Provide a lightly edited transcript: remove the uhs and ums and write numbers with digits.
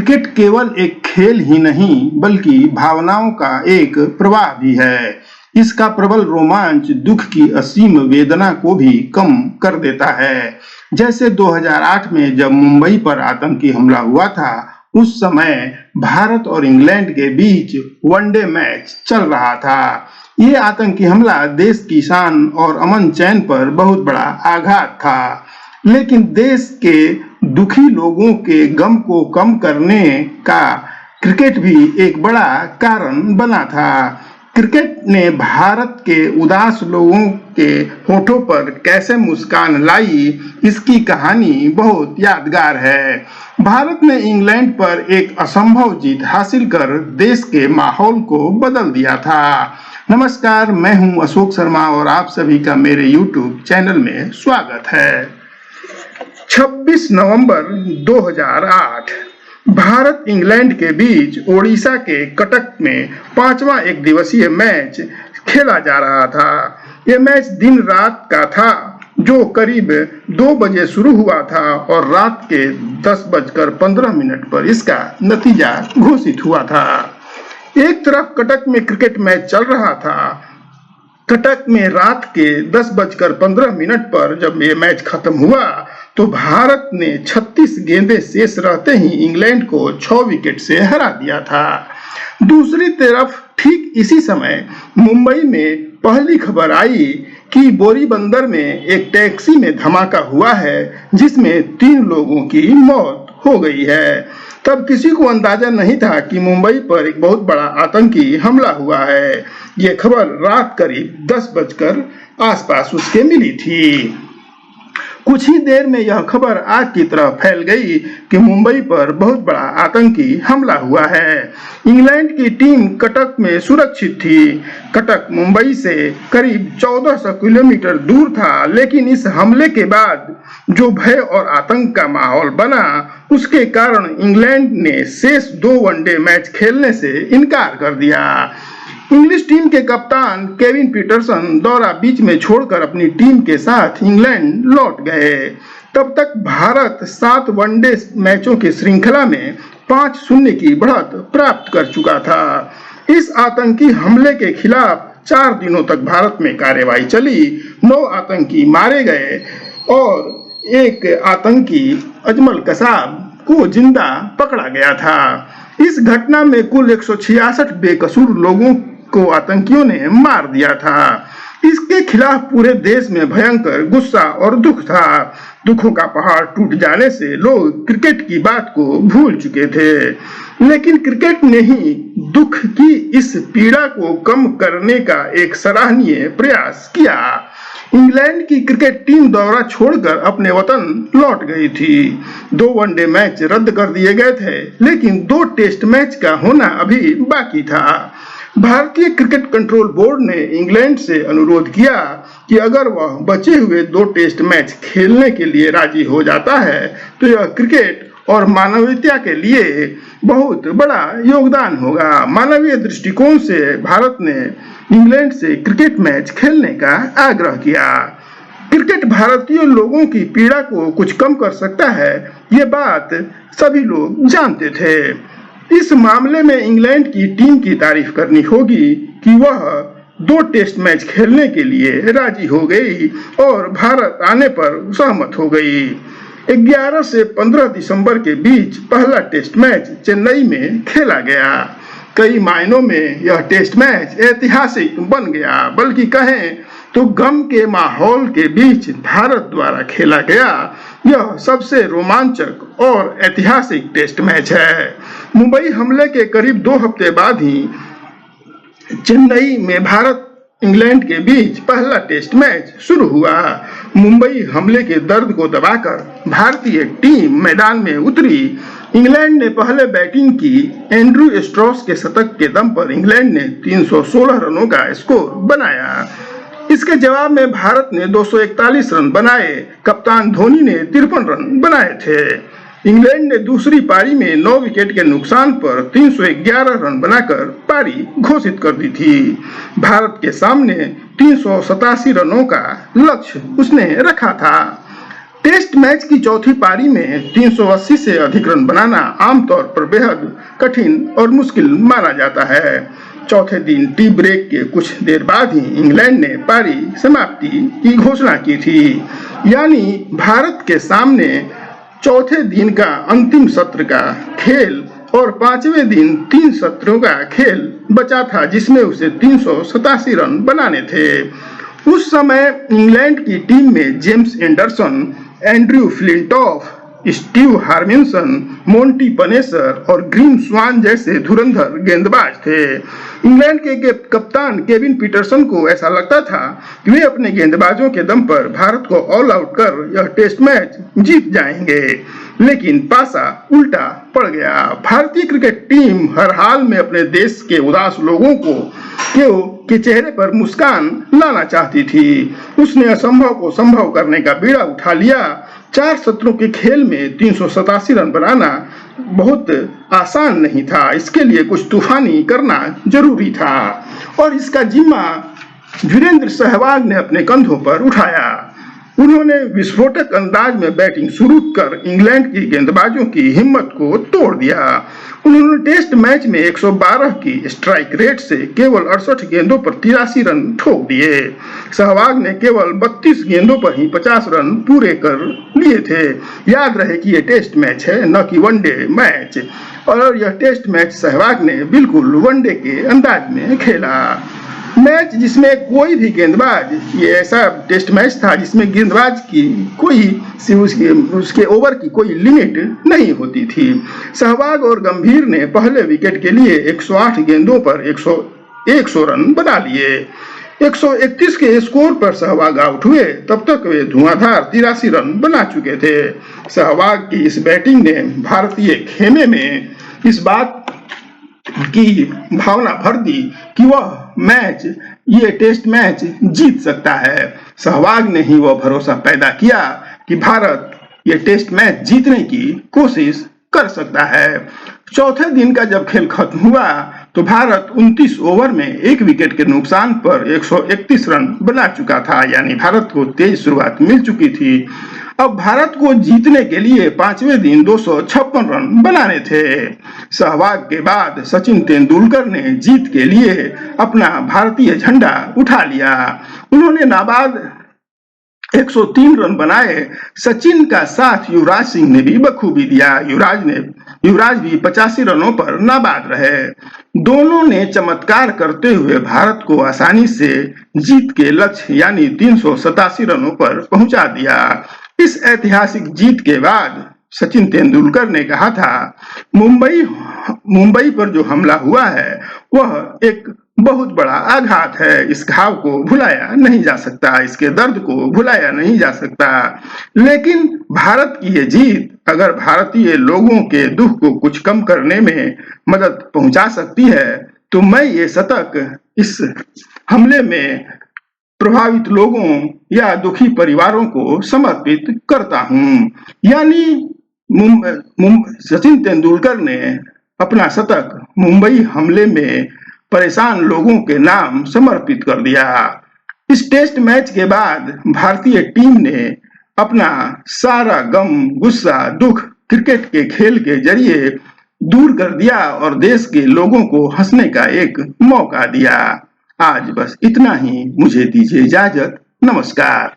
Cricket केवल एक खेल ही नहीं बल्कि भावनाओं का एक प्रवाह भी है। इसका प्रबल रोमांच दुख की असीम वेदना को भी कम कर देता है। जैसे 2008 में जब मुंबई पर आतंकी हमला हुआ था, उस समय भारत और इंग्लैंड के बीच वनडे मैच चल रहा था। ये आतंकी हमला देश की शान और अमन चैन पर बहुत बड़ा आघात था, लेकिन देश के दुखी लोगों के गम को कम करने का क्रिकेट भी एक बड़ा कारण बना था। क्रिकेट ने भारत के उदास लोगों के होठों पर कैसे मुस्कान लाई, इसकी कहानी बहुत यादगार है। भारत ने इंग्लैंड पर एक असंभव जीत हासिल कर देश के माहौल को बदल दिया था। नमस्कार, मैं हूं अशोक शर्मा और आप सभी का मेरे YouTube चैनल में स्वागत है। 26 नवंबर 2008 भारत इंग्लैंड के बीच ओडिशा के कटक में 5वां एक दिवसीय मैच खेला जा रहा था। यह मैच दिन रात का था, जो करीब 2 बजे शुरू हुआ था और रात के 10:15 पर इसका नतीजा घोषित हुआ था। एक तरफ कटक में क्रिकेट मैच चल रहा था। कटक में रात के 10:15 पर जब ये मैच खत्म हुआ तो भारत ने 36 गेंदें शेष रहते ही इंग्लैंड को 6 विकेट से हरा दिया था। दूसरी तरफ ठीक इसी समय मुंबई में पहली खबर आई कि बोरीबंदर में एक टैक्सी में धमाका हुआ है, जिसमें 3 लोगों की मौत हो गई है। तब किसी को अंदाजा नहीं था कि मुंबई पर एक बहुत बड़ा आतंकी हमला हुआ है। ये खबर रात करीब 10 बजकर आसपास उसके मिली थी। कुछ ही देर में यह खबर आग की तरह फैल गई कि मुंबई पर बहुत बड़ा आतंकी हमला हुआ है। इंग्लैंड की टीम कटक में सुरक्षित थी। कटक मुंबई से करीब 1400 किलोमीटर दूर था, लेकिन इस हमले के बाद जो भय और आतंक का माहौल बना, उसके कारण इंग्लैंड ने शेष 2 वनडे मैच खेलने से इनकार कर दिया। इंग्लिश टीम के कप्तान केविन पीटरसन दौरा बीच में छोड़कर अपनी टीम के साथ इंग्लैंड लौट गए। तब तक भारत 7 वनडे मैचों की श्रृंखला में 5-0 की बढ़त प्राप्त कर चुका था। इस आतंकी हमले के खिलाफ 4 दिनों तक भारत में कार्रवाई चली। 9 आतंकी मारे गए और एक आतंकी अजमल कसाब को जिंदा पकड़ा गया था। इस घटना में कुल 166 बेकसूर लोगों को आतंकियों ने मार दिया था। इसके खिलाफ पूरे देश में भयंकर गुस्सा और दुख था। दुखों का पहाड़ टूट जाने से लोग क्रिकेट की बात को भूल चुके थे, लेकिन क्रिकेट ने ही दुख की इस पीड़ा को कम करने का एक सराहनीय प्रयास किया। इंग्लैंड की क्रिकेट टीम दौरा छोड़कर अपने वतन लौट गई थी। 2 वनडे मैच रद्द कर दिए गए थे, लेकिन 2 टेस्ट मैच का होना अभी बाकी था। भारतीय क्रिकेट कंट्रोल बोर्ड ने इंग्लैंड से अनुरोध किया कि अगर वह बचे हुए 2 टेस्ट मैच खेलने के लिए राजी हो जाता है तो यह क्रिकेट और मानवीयता के लिए बहुत बड़ा योगदान होगा। मानवीय दृष्टिकोण से भारत ने इंग्लैंड से क्रिकेट मैच खेलने का आग्रह किया। क्रिकेट भारतीय लोगों की पीड़ा को कुछ कम कर सकता है, ये बात सभी लोग जानते थे। इस मामले में इंग्लैंड की टीम की तारीफ करनी होगी कि वह 2 टेस्ट मैच खेलने के लिए राजी हो गई और भारत आने पर सहमत हो गई। 11 से 15 दिसंबर के बीच पहला टेस्ट मैच चेन्नई में खेला गया। कई मायनों में यह टेस्ट मैच ऐतिहासिक बन गया, बल्कि कहें तो गम के माहौल के बीच भारत द्वारा खेला गया यह सबसे रोमांचक और ऐतिहासिक टेस्ट मैच है। मुंबई हमले के करीब 2 हफ्ते बाद ही चेन्नई में भारत इंग्लैंड के बीच पहला टेस्ट मैच शुरू हुआ। मुंबई हमले के दर्द को दबाकर भारतीय टीम मैदान में उतरी। इंग्लैंड ने पहले बैटिंग की। एंड्रू स्ट्रॉस के शतक के दम पर इंग्लैंड ने 316 रनों का स्कोर बनाया। इसके जवाब में भारत ने 241 रन बनाए। कप्तान धोनी ने 53 रन बनाए थे। इंग्लैंड ने दूसरी पारी में 9 विकेट के नुकसान पर 311 रन बनाकर पारी घोषित कर दी थी। भारत के सामने 387 रनों का लक्ष्य उसने रखा था। टेस्ट मैच की चौथी पारी में 380 से अधिक रन बनाना आमतौर पर बेहद कठिन और मुश्किल माना जाता है। चौथे दिन टी ब्रेक के कुछ देर बाद ही इंग्लैंड ने पारी समाप्ति की घोषणा की थी, यानी भारत के सामने चौथे दिन का अंतिम सत्र का खेल और पांचवें दिन 3 सत्रों का खेल बचा था, जिसमें उसे 387 रन बनाने थे। उस समय इंग्लैंड की टीम में James Anderson, Andrew Flintoff, Steve Harmison, Monty Panesar और ग्रीम स्वान जैसे धुरंधर गेंदबाज थे। इंग्लैंड के कप्तान केविन पीटरसन को ऐसा लगता था कि वे अपने गेंदबाजों के दम पर भारत को ऑल आउट कर यह टेस्ट मैच जीत जाएंगे, लेकिन पासा उल्टा पड़ गया। भारतीय क्रिकेट टीम हर हाल में अपने देश के उदास लोगों के चेहरे पर मुस्कान लाना चाहती थी। उसने असंभव को संभव करने का बीड़ा उठा लिया। 4 सत्रों के खेल में 387 रन बनाना बहुत आसान नहीं था। इसके लिए कुछ तूफानी करना जरूरी था और इसका जिम्मा वीरेंद्र सहवाग ने अपने कंधों पर उठाया। उन्होंने विस्फोटक अंदाज में बैटिंग शुरू कर इंग्लैंड की गेंदबाजों की हिम्मत को तोड़ दिया। उन्होंने टेस्ट मैच में 112 की स्ट्राइक रेट से केवल 68 गेंदों पर 83 रन ठोक दिए। सहवाग ने केवल 32 गेंदों पर ही 50 रन पूरे कर लिए थे। याद रहे कि यह टेस्ट मैच है, न कि वनडे मैच, और यह टेस्ट मैच सहवाग ने बिल्कुल वनडे के अंदाज में खेला। मैच जिसमें कोई भी गेंदबाज, ये ऐसा टेस्ट मैच था जिसमें गेंदबाज की उसके ओवर की कोई लिमिट नहीं होती थी। सहवाग और गंभीर ने पहले विकेट के लिए 108 गेंदों पर 100 रन बना लिए। 131 के स्कोर पर सहवाग आउट हुए। तब तक वे धुआंधार 83 रन बना चुके थे। सहवाग की इस बैटिंग ने भारतीय खेमे में इस बात की भावना भर दी कि वह ये टेस्ट मैच जीत सकता है। सहवाग ने ही वह भरोसा पैदा किया कि भारत ये टेस्ट मैच जीतने की कोशिश कर सकता है। चौथे दिन का जब खेल खत्म हुआ तो भारत 29 ओवर में 1 विकेट के नुकसान पर 131 रन बना चुका था, यानी भारत को तेज शुरुआत मिल चुकी थी। अब भारत को जीतने के लिए 5वें दिन 256 रन बनाने थे। सहवाग के बाद सचिन तेंदुलकर ने जीत के लिए अपना भारतीय झंडा उठा लिया। उन्होंने नाबाद 103 रन बनाए। सचिन का साथ युवराज सिंह ने भी बखूबी दिया। युवराज भी 85 रनों पर नाबाद रहे। दोनों ने चमत्कार करते हुए भारत को आसानी से जीत के लक्ष्य यानी 387 रनों पर पहुंचा दिया। इस ऐतिहासिक जीत के बाद सचिन तेंदुलकर ने कहा था, मुंबई पर जो हमला हुआ है वह एक बहुत बड़ा आघात है। इस घाव को भुलाया नहीं जा सकता, इसके दर्द को भुलाया नहीं जा सकता, लेकिन भारत की ये जीत अगर भारतीय लोगों के दुख को कुछ कम करने में मदद पहुंचा सकती है तो मैं ये शतक इस हमले में प्रभावित लोगों या दुखी परिवारों को समर्पित करता हूं। यानी सचिन तेंदुलकर ने अपना शतक मुंबई हमले में परेशान लोगों के नाम समर्पित कर दिया। इस टेस्ट मैच के बाद भारतीय टीम ने अपना सारा गम, गुस्सा, दुख क्रिकेट के खेल के जरिए दूर कर दिया और देश के लोगों को हंसने का एक मौका दिया। आज बस इतना ही। मुझे दीजिए इजाजत। नमस्कार।